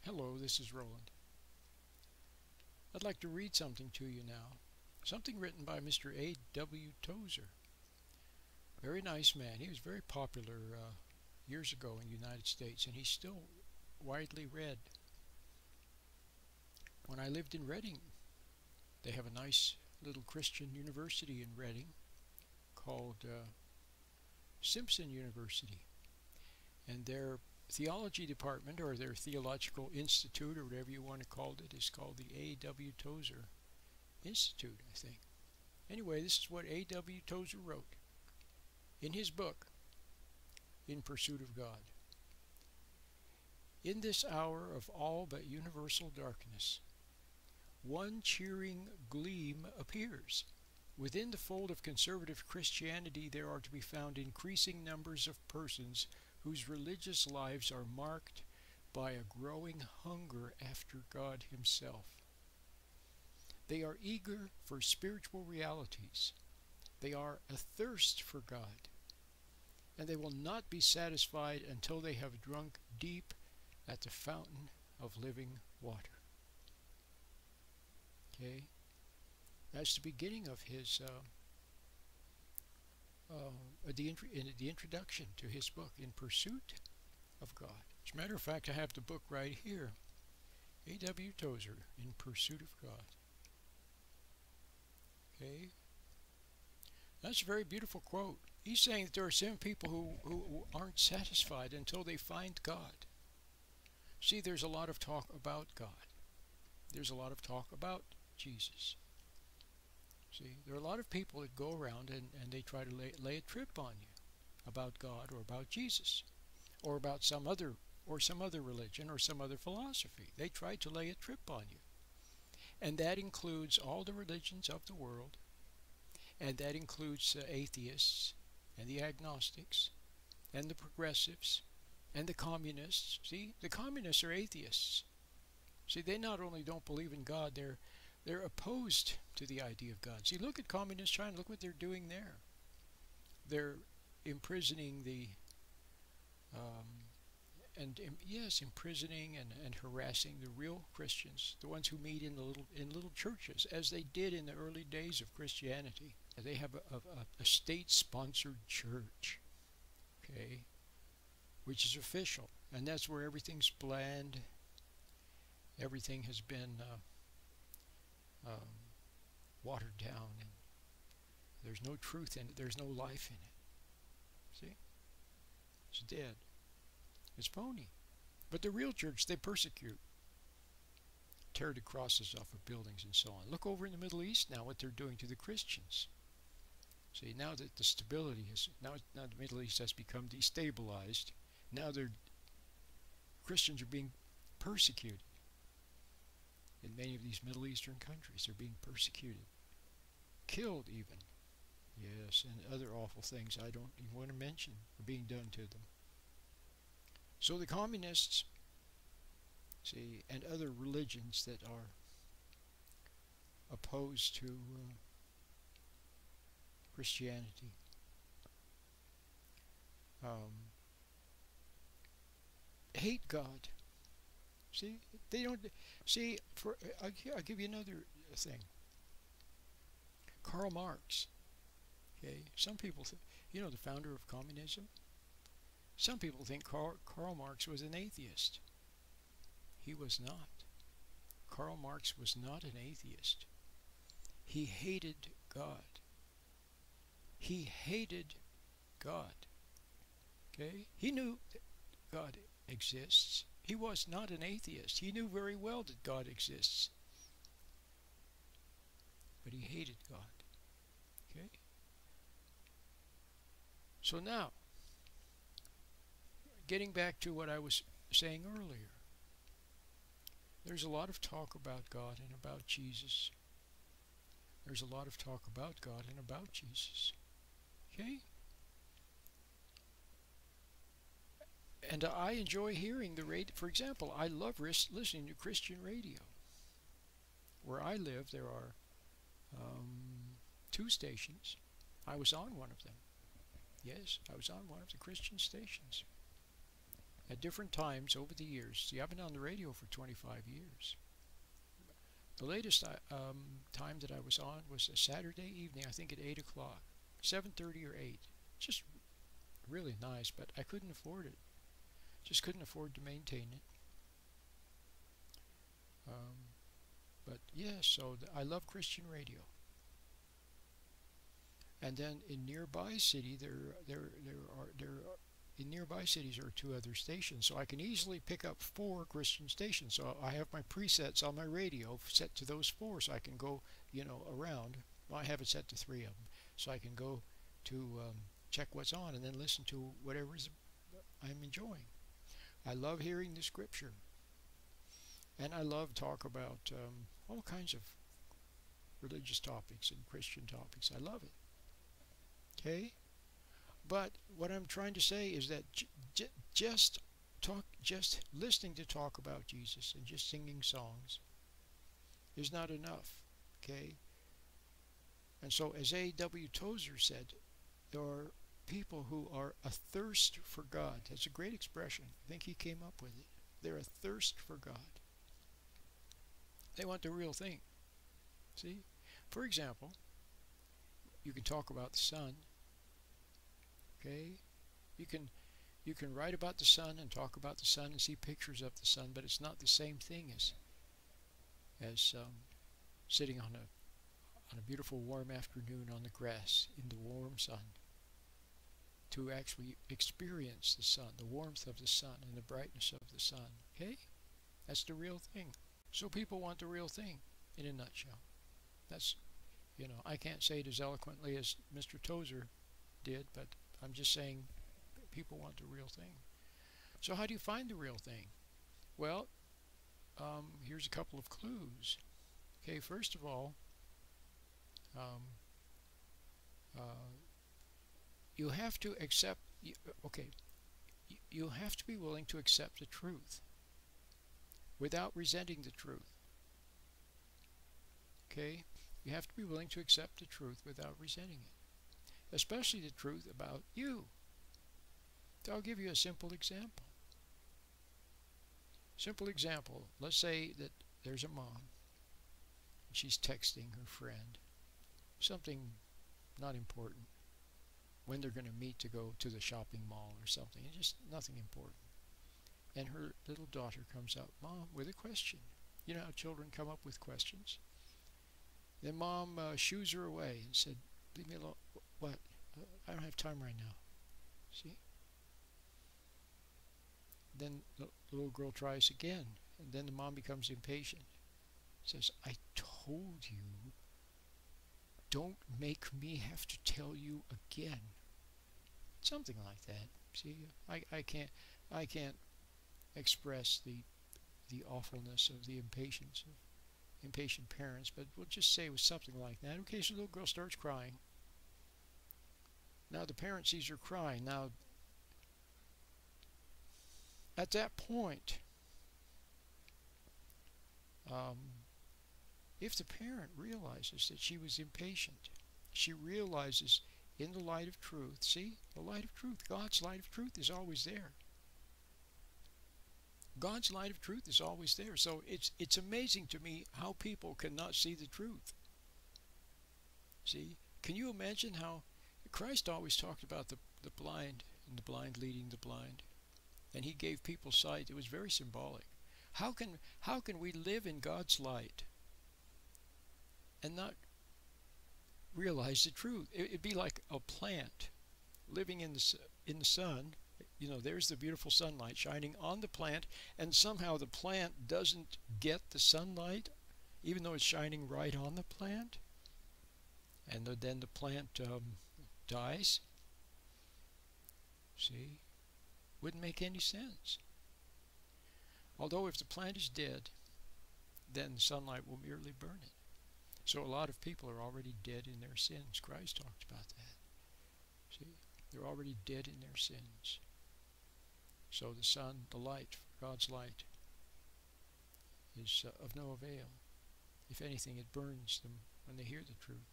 Hello, this is Roland. I'd like to read something to you now. Something written by Mr. A.W. Tozer. Very nice man. He was very popular years ago in the United States, and he's still widely read. When I lived in Reading, they have a nice little Christian university in Reading called Simpson University. And their theology department, or their theological institute, or whatever you want to call it, is called the A.W. Tozer Institute, I think. Anyway, this is what A.W. Tozer wrote in his book, In Pursuit of God. In this hour of all but universal darkness, one cheering gleam appears. Within the fold of conservative Christianity, there are to be found increasing numbers of persons whose religious lives are marked by a growing hunger after God Himself. They are eager for spiritual realities. They are athirst for God, and they will not be satisfied until they have drunk deep at the fountain of living water. Okay, that's the beginning of his the introduction to his book, In Pursuit of God. As a matter of fact, I have the book right here. A.W. Tozer, In Pursuit of God. Okay, that's a very beautiful quote. He's saying that there are some people who aren't satisfied until they find God. See, there's a lot of talk about God. There's a lot of talk about Jesus. See, there are a lot of people that go around and they try to lay a trip on you about God or about Jesus or about some other religion or some other philosophy. They try to lay a trip on you. And that includes all the religions of the world, and that includes atheists and the agnostics and the progressives and the communists. See, the communists are atheists. See, they not only don't believe in God, they're opposed to the idea of God. See, look at Communist China. Look what they're doing there. They're imprisoning imprisoning and harassing the real Christians, the ones who meet in little churches, as they did in the early days of Christianity. They have a state-sponsored church, okay, which is official, and that's where everything's bland. Everything has been watered down, and there's no truth in it. There's no life in it. See? It's dead. It's phony. But the real church, they persecute. Tear the crosses off of buildings and so on. Look over in the Middle East now, what they're doing to the Christians. See, now that the stability is, now the Middle East has become destabilized, now Christians are being persecuted. In many of these Middle Eastern countries, they're being persecuted. Killed even. Yes, and other awful things I don't even want to mention are being done to them. So the communists, see, and other religions that are opposed to Christianity, hate God. See, they don't. See, I'll give you another thing. Karl Marx. Okay, some people, the founder of communism. Some people think Karl Marx was an atheist. He was not. Karl Marx was not an atheist. He hated God. He hated God. Okay? He knew that God exists. He was not an atheist. He knew very well that God exists. But he hated God. Okay? So now, getting back to what I was saying earlier, there's a lot of talk about God and about Jesus. There's a lot of talk about God and about Jesus. Okay? And I enjoy hearing the radio. For example, I love listening to Christian radio. Where I live, there are 2 stations. I was on one of them. Yes, I was on one of the Christian stations. at different times over the years. See, I've been on the radio for 25 years. The latest time that I was on was a Saturday evening, I think at 8 o'clock, 7:30 or 8. Just really nice, but I couldn't afford it. Just couldn't afford to maintain it. But yes, so I love Christian radio. And then in nearby city, in nearby cities there are 2 other stations, so I can easily pick up 4 Christian stations. So I have my presets on my radio set to those 4, so I can go, around. Well, I have it set to 3 of them, so I can go to check what's on and then listen to whatever I'm enjoying. I love hearing the scripture, and I love talk about all kinds of religious topics and Christian topics. I love it. Okay, but what I'm trying to say is that just listening to talk about Jesus and just singing songs is not enough. Okay, and so as A.W. Tozer said, there are people who are athirst for God. That's a great expression. I think he came up with it. They're athirst for God. They want the real thing. See, for example, you can talk about the sun. Okay, you can write about the sun and talk about the sun and see pictures of the sun, but it's not the same thing as sitting on a beautiful warm afternoon on the grass in the warm sun, to actually experience the sun, the warmth of the sun and the brightness of the sun. Okay, that's the real thing. So people want the real thing in a nutshell. That's, I can't say it as eloquently as Mr. Tozer did, but I'm just saying people want the real thing. So how do you find the real thing? Well, here's a couple of clues. Okay, first of all, you have to accept, you have to be willing to accept the truth without resenting the truth. Okay, you have to be willing to accept the truth without resenting it, especially the truth about you. So I'll give you a simple example. Simple example. Let's say that there's a mom. She's texting her friend something not important, when they're going to meet to go to the shopping mall or something. It's just nothing important. And her little daughter comes up, Mom, with a question. You know how children come up with questions? Then Mom shoos her away and said, leave me alone. What? I don't have time right now. See? Then the little girl tries again, and then the mom becomes impatient. Says, I told you, don't make me have to tell you again. Something like that. See, I can't express the awfulness of the impatience of impatient parents, but we'll just say it was something like that. Okay, so the little girl starts crying. Now the parent sees her crying. Now, at that point, if the parent realizes that she was impatient, she realizes in the light of truth, see, the light of truth, God's light of truth is always there. God's light of truth is always there. So it's amazing to me how people cannot see the truth. See, can you imagine how Christ always talked about the blind and the blind leading the blind? And he gave people sight. It was very symbolic. How can we live in God's light and not realize the truth? It'd be like a plant living in the sun. You know, there's the beautiful sunlight shining on the plant, and somehow the plant doesn't get the sunlight, even though it's shining right on the plant. And then the plant dies. See? Wouldn't make any sense. Although if the plant is dead, then the sunlight will merely burn it. So a lot of people are already dead in their sins. Christ talked about that. See, they're already dead in their sins. So the sun, the light, God's light, is of no avail. If anything, it burns them when they hear the truth.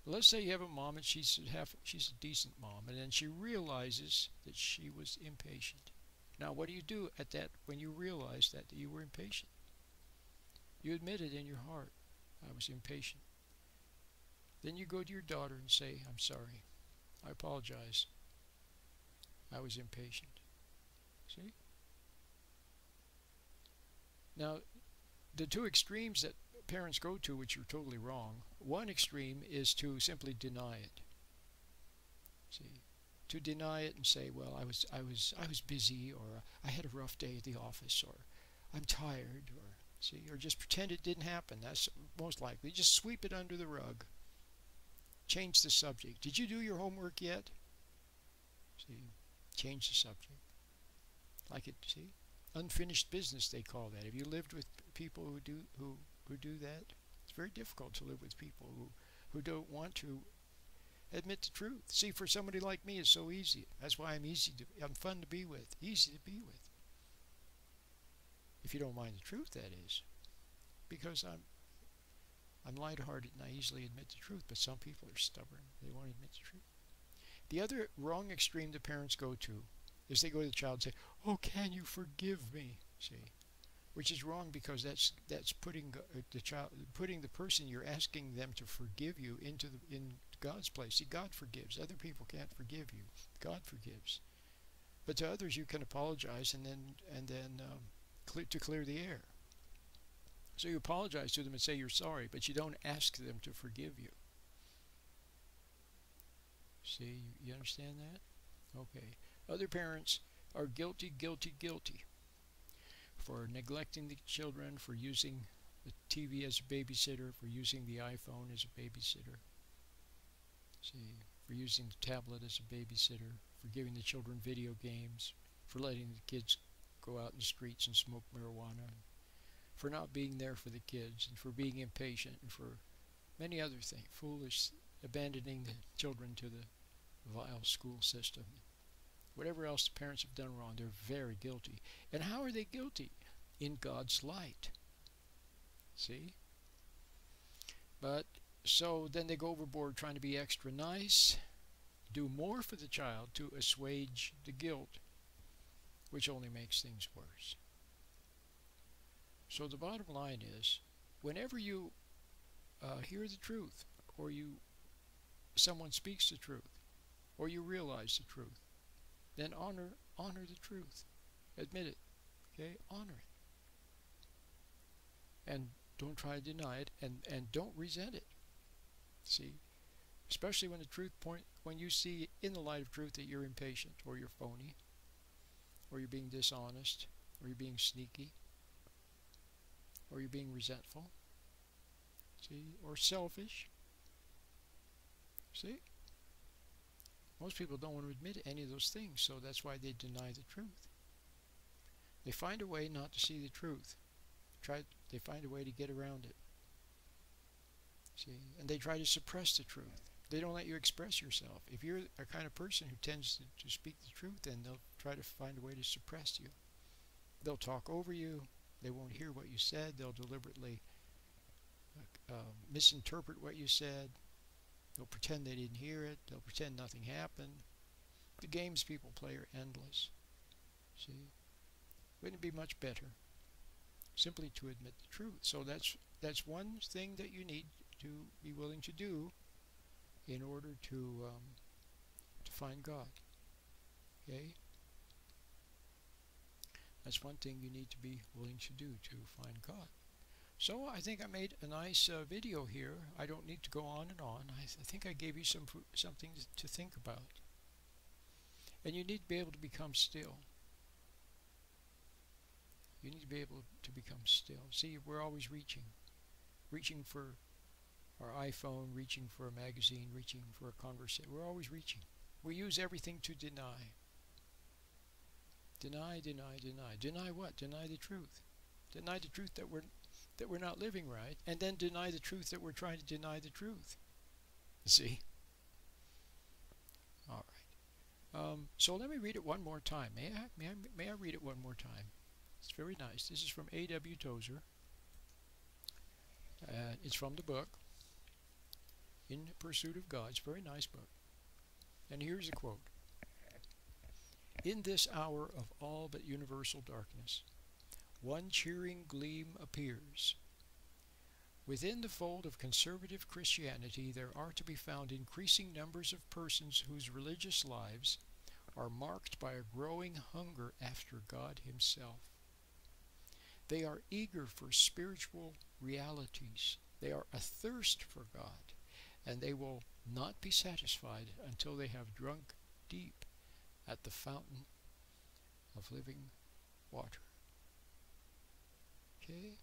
Let's say you have a mom and she's a decent mom, and then she realizes that she was impatient. Now, what do you do at that when you realize that you were impatient? You admit it in your heart. I was impatient. Then you go to your daughter and say, I'm sorry. I apologize. I was impatient. See? Now, the two extremes that parents go to, which are totally wrong, one extreme is to simply deny it. See? To deny it and say, well, I was busy, or I had a rough day at the office, or I'm tired, or see, or just pretend it didn't happen. That's most likely. Just sweep it under the rug. Change the subject. Did you do your homework yet? See, change the subject. Like it, see? Unfinished business, they call that. Have you lived with people who do that? It's very difficult to live with people who don't want to admit the truth. See, for somebody like me, it's so easy. That's why I'm fun to be with. Easy to be with. If you don't mind the truth, that is. Because I'm lighthearted and I easily admit the truth, but some people are stubborn. They won't admit the truth. The other wrong extreme the parents go to is they go to the child and say, oh, can you forgive me? See, which is wrong, because that's putting the person you're asking them to forgive you in God's place. See, God forgives. Other people can't forgive you. God forgives. But to others you can apologize and then to clear the air. So you apologize to them and say you're sorry, but you don't ask them to forgive you. See, you understand that? Okay. Other parents are guilty, guilty, guilty for neglecting the children, for using the TV as a babysitter, for using the iPhone as a babysitter. See, for using the tablet as a babysitter, for giving the children video games, for letting the kids go out in the streets and smoke marijuana, for not being there for the kids, and for being impatient, and for many other things, foolish, abandoning the children to the vile school system. Whatever else the parents have done wrong, they're very guilty. And how are they guilty? In God's light. See? But so then they go overboard trying to be extra nice, do more for the child to assuage the guilt, which only makes things worse. So the bottom line is, whenever you hear the truth, or someone speaks the truth, or you realize the truth, then honor the truth. Admit it. Okay? Honor it. And don't try to deny it, and don't resent it. See? Especially when when you see in the light of truth that you're impatient, or you're phony, or you're being dishonest, or you're being sneaky, or you're being resentful, see, or selfish. See? Most people don't want to admit any of those things, so that's why they deny the truth. They find a way not to see the truth. They find a way to get around it. See? And they try to suppress the truth. They don't let you express yourself. If you're a kind of person who tends to speak the truth, then they'll try to find a way to suppress you. They'll talk over you. They won't hear what you said. They'll deliberately misinterpret what you said. They'll pretend they didn't hear it. They'll pretend nothing happened. The games people play are endless. See? Wouldn't it be much better simply to admit the truth? So that's one thing that you need to be willing to do in order to find God. Okay? That's one thing you need to be willing to do to find God. So I think I made a nice video here. I don't need to go on and on. I think I gave you something to think about. And you need to be able to become still. You need to be able to become still. See, we're always reaching for our iPhone, reaching for a magazine, reaching for a conversation. We're always reaching. We use everything to deny. Deny, deny, deny. Deny what? Deny the truth. Deny the truth that we're not living right, and then deny the truth that we're trying to deny the truth. See? All right. So let me read it one more time. May I read it one more time? It's very nice. This is from A.W. Tozer. It's from the book In Pursuit of God. It's a very nice book. And here's a quote. In this hour of all but universal darkness, one cheering gleam appears. Within the fold of conservative Christianity, there are to be found increasing numbers of persons whose religious lives are marked by a growing hunger after God Himself. They are eager for spiritual realities. They are athirst for God, and they will not be satisfied until they have drunk deep at the fountain of living water. Okay?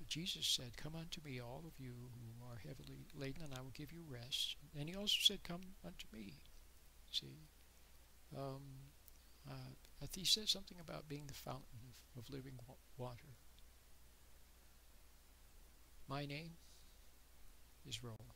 Jesus said, "Come unto me, all of you who are heavily laden, and I will give you rest." And He also said, "Come unto me." See? He said something about being the fountain of living water. My name is Roland.